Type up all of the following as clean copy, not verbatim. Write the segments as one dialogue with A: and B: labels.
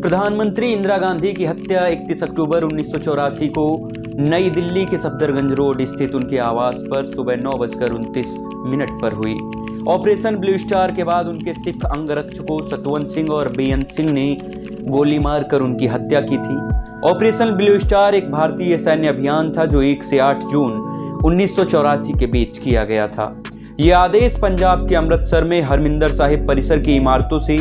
A: प्रधानमंत्री इंदिरा गांधी की हत्या 31 अक्टूबर 1984 को नई दिल्ली के सफदरजंग रोड स्थित उनके आवास पर सुबह 9:29 पर हुई। ऑपरेशन ब्लू स्टार के बाद उनके सिख अंगरक्षकों सतवंत सिंह और बेअंत सिंह ने गोली मारकर उनकी हत्या की थी। ऑपरेशन ब्लू स्टार एक भारतीय सैन्य अभियान था जो 1 से 8 जून 1984 के बीच किया गया था। यह आदेश पंजाब के अमृतसर में हरमिंदर साहिब परिसर की इमारतों से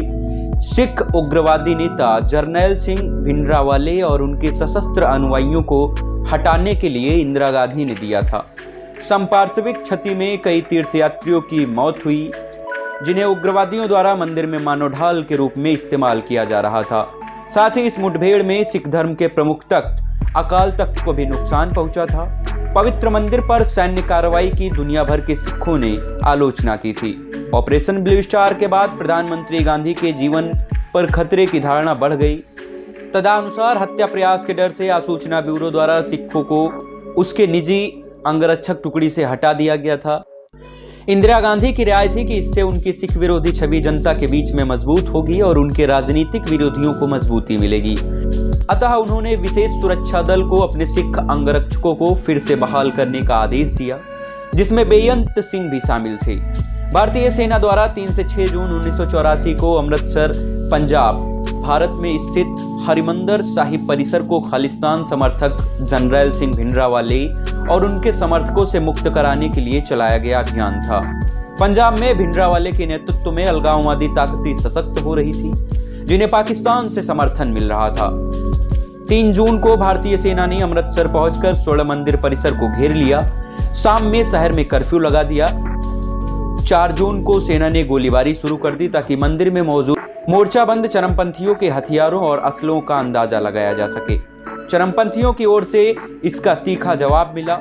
A: सिख उग्रवादी नेता जरनैल सिंह भिंडरावाले और उनके सशस्त्र अनुयायियों को हटाने के लिए इंदिरा गांधी ने दिया था। संपार्श्विक क्षति में कई तीर्थयात्रियों की मौत हुई, जिन्हें उग्रवादियों द्वारा मंदिर में मानव ढाल के रूप में इस्तेमाल किया जा रहा था। साथ ही इस मुठभेड़ में सिख धर्म के प्रमुख तख्त अकाल तख्त को भी नुकसान पहुंचा था। पवित्र मंदिर पर सैन्य कार्रवाई की दुनिया भर के सिखों ने आलोचना की थी। ऑपरेशन ब्लू स्टार के बाद प्रधानमंत्री गांधी के जीवन पर खतरे की धारणा बढ़ गई। तदनुसार हत्या प्रयास के डर से आसूचना ब्यूरो द्वारा सिखों को उसके निजी अंगरक्षक टुकड़ी से हटा दिया गया था। इंदिरा गांधी की राय थी कि इससे उनकी सिख विरोधी छवि जनता के बीच में मजबूत होगी और उनके राजनीतिक विरोधियों को मजबूती मिलेगी। अतः उन्होंने विशेष सुरक्षा दल को अपने सिख अंगरक्षकों को फिर से बहाल करने का आदेश दिया, जिसमें बेअंत सिंह भी शामिल थे। भारतीय सेना द्वारा 3 से 6 जून 1984 को अमृतसर, पंजाब, भारत में स्थित हरिमंदर साहिब परिसर को खालिस्तान समर्थक जरनैल सिंह भिंडरावाले और उनके समर्थकों से मुक्त कराने के लिए चलाया गया अभियान था। पंजाब में भिंडरावाले के नेतृत्व में अलगाववादी ताकतें सशक्त हो रही थी, जिन्हें पाकिस्तान से समर्थन मिल रहा था। 3 जून को भारतीय सेना ने अमृतसर पहुंचकर स्वर्ण मंदिर परिसर को घेर लिया। शाम में शहर में कर्फ्यू लगा दिया। 4 जून को सेना ने गोलीबारी शुरू कर दी ताकि मंदिर में मौजूद मोर्चाबंद चरमपंथियों के हथियारों और असलों का अंदाजा लगाया जा सके। चरमपंथियों की ओर से इसका तीखा जवाब मिला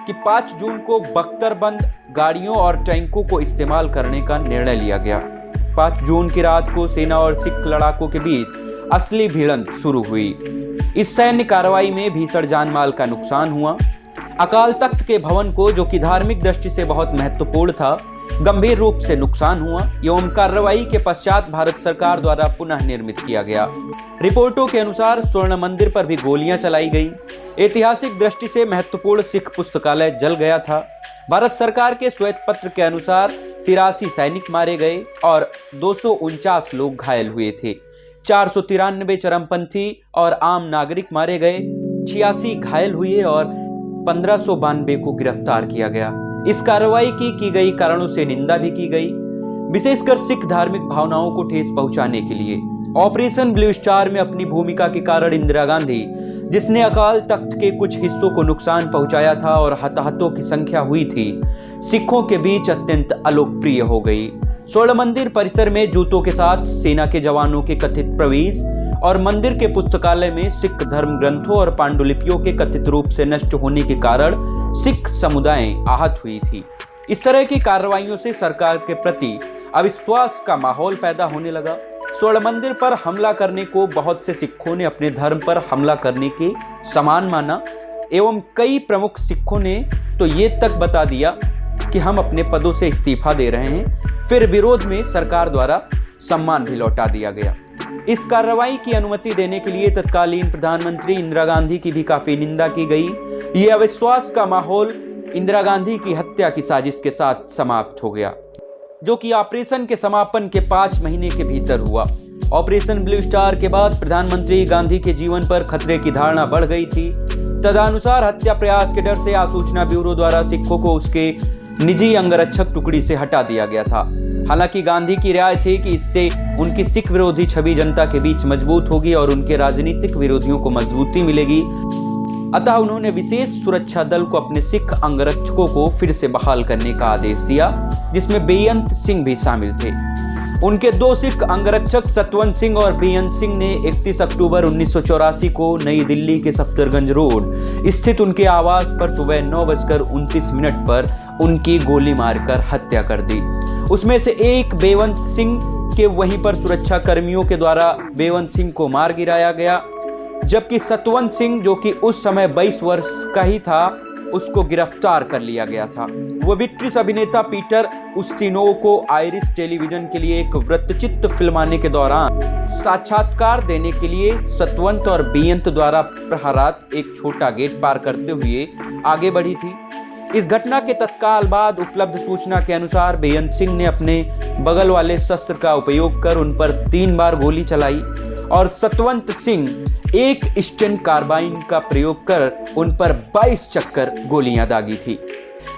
A: कि 5 जून को बख्तरबंद गाड़ियों और टैंकों को इस्तेमाल करने का निर्णय लिया गया। 5 जून की रात को सेना और सिख लड़ाकों के बीच असली भिड़ंत शुरू हुई। इस सैन्य कार्रवाई में भीषण जानमाल का नुकसान हुआ। अकाल तख्त के भवन को, जो कि धार्मिक दृष्टि से बहुत महत्वपूर्ण था, गंभीर रूप से नुकसान हुआ एवं कार्रवाई के पश्चात भारत सरकार द्वारा पुनः निर्मित किया गया। रिपोर्टों के अनुसार स्वर्ण मंदिर पर भी गोलियां चलाई गईं। ऐतिहासिक दृष्टि से महत्वपूर्ण सिख पुस्तकालय जल गया था। भारत सरकार के श्वेत पत्र के अनुसार 83 सैनिक मारे गए और 249 लोग घायल हुए थे। 493 चरमपंथी और आम नागरिक मारे गए, 86 घायल हुए और 1592 को गिरफ्तार किया गया। इस कार्रवाई की गई कारणों से निंदा भी की गई, विशेषकर सिख धार्मिक भावनाओं को ठेस पहुंचाने के लिए। ऑपरेशन ब्लू स्टार में अपनी भूमिका के कारण इंदिरा गांधी, जिसने अकाल तख्त के कुछ हिस्सों को नुकसान पहुंचाया था और हताहतों की संख्या हुई थी, सिखों के बीच अत्यंत अलोकप्रिय हो गई। स्वर्ण मंदिर परिसर में जूतों के साथ सेना के जवानों के कथित प्रवेश और मंदिर के पुस्तकालय में सिख धर्म ग्रंथों और पांडुलिपियों के कथित रूप से नष्ट होने के कारण सिख समुदाय आहत हुई थी। इस तरह की कार्रवाइयों से सरकार के प्रति अविश्वास का माहौल पैदा होने लगा। स्वर्ण मंदिर पर हमला करने को बहुत से सिखों ने अपने धर्म पर हमला करने के समान माना एवं कई प्रमुख सिखों ने तो ये तक बता दिया कि हम अपने पदों से इस्तीफा दे रहे हैं। फिर विरोध में सरकार द्वारा सम्मान भी लौटा दिया गया। इस कार्रवाई की अनुमति देने के लिए तत्कालीन प्रधानमंत्री इंदिरा गांधी की भी काफी निंदा की गई। यह अविश्वास का माहौल इंदिरा गांधी की हत्या की साजिश के साथ समाप्त हो गया, जो कि ऑपरेशन के समापन के 5 महीने के भीतर हुआ। ऑपरेशन ब्लू स्टार के बाद प्रधानमंत्री गांधी के जीवन पर खतरे की धारणा बढ़ गई थी। तदनुसार हत्या प्रयास के डर से आसूचना ब्यूरो द्वारा सिखों को उसके निजी अंगरक्षक टुकड़ी से हटा दिया गया था। हालांकि गांधी की राय थी कि इससे उनकी सिख विरोधी छवि जनता के बीच मजबूत होगी और उनके राजनीतिक विरोधियों को मजबूती मिलेगी। अतः उन्होंने विशेष सुरक्षा दल को अपने सिख अंगरक्षकों को फिर से बहाल करने का आदेश दिया, जिसमें बेअंत सिंह भी शामिल थे। उनके 2 सिख अंगरक्षक सतवंत सिंह और बेअंत सिंह ने 31 अक्टूबर 1984 को नई दिल्ली के सफदरजंग रोड स्थित उनके आवास पर सुबह 9:29 पर उनकी गोली मारकर हत्या कर दी। उसमें से एक बेअंत सिंह के वहीं पर सुरक्षा कर्मियों के द्वारा बेअंत सिंह को मार गिराया गया, जबकि सतवंत सिंह, जो कि उस समय 22 वर्ष का ही था, उसको गिरफ्तार कर लिया गया था। वो ब्रिटिश अभिनेता पीटर उस्तिनोव को आयरिश टेलीविजन के लिए एक वृत्तचित्र फिल्माने के दौरान साक्षात्कार देने के लिए सतवंत और बेअंत द्वारा प्रहरात एक छोटा गेट पार करते हुए आगे बढ़ी थी। इस घटना के तत्काल बाद उपलब्ध सूचना के अनुसार बेअंत सिंह ने अपने बगल वाले शस्त्र का उपयोग कर उन पर 3 बार गोली चलाई और सतवंत सिंह एक स्टेन कार्बाइन का प्रयोग कर उन पर 22 चक्कर गोलियां दागी थी।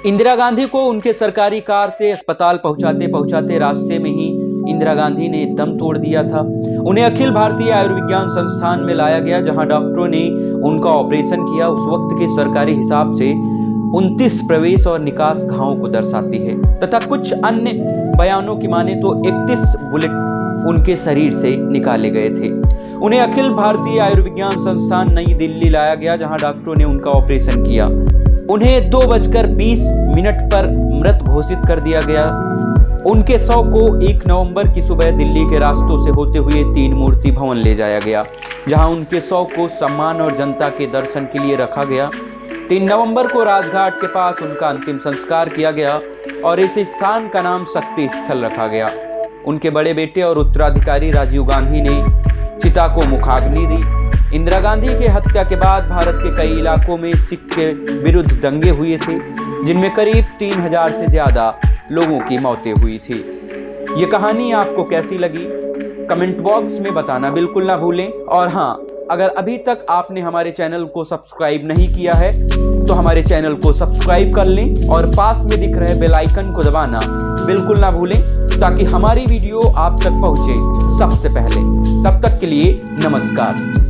A: इंदिरा गांधी को उनके सरकारी कार से अस्पताल पहुंचाते पहुंचाते रास्ते में ही इंदिरा गांधी ने दम तोड़ दिया था। उन्हें अखिल भारतीय आयुर्विज्ञान संस्थान में लाया गया, जहां डॉक्टरों ने उनका ऑपरेशन किया। उस वक्त के सरकारी हिसाब से 29 प्रवेश और निकास घावों को दर्शाती है तथा कुछ अन्य बयानों की माने तो 31 बुलेट उनके शरीर से निकाले गए थे। उन्हें अखिल भारतीय आयुर्विज्ञान संस्थान नई दिल्ली लाया गया, जहां डॉक्टरों ने उनका ऑपरेशन किया। उन्हें 2:20 पर मृत घोषित कर दिया गया। उनके शव को 1 नवंबर की सुबह दिल्ली के रास्तों से होते हुए 3 मूर्ति भवन ले जाया गया, जहां उनके शव को सम्मान और जनता के दर्शन के लिए रखा गया। 3 नवंबर को राजघाट के पास उनका अंतिम संस्कार किया गया और इस स्थान का नाम शक्ति स्थल रखा गया। उनके बड़े बेटे और उत्तराधिकारी राजीव गांधी ने चिता को मुखाग्नि दी। इंदिरा गांधी की हत्या के बाद भारत के कई इलाकों में सिख के विरुद्ध दंगे हुए थे, जिनमें करीब 3000 से ज्यादा लोगों की मौतें हुई थी। ये कहानी आपको कैसी लगी कमेंट बॉक्स में बताना बिल्कुल ना भूलें। और हाँ, अगर अभी तक आपने हमारे चैनल को सब्सक्राइब नहीं किया है तो हमारे चैनल को सब्सक्राइब कर लें और पास में दिख रहे बेल आइकन को दबाना बिल्कुल ना भूलें, ताकि हमारी वीडियो आप तक पहुंचे सबसे पहले। तब तक के लिए नमस्कार।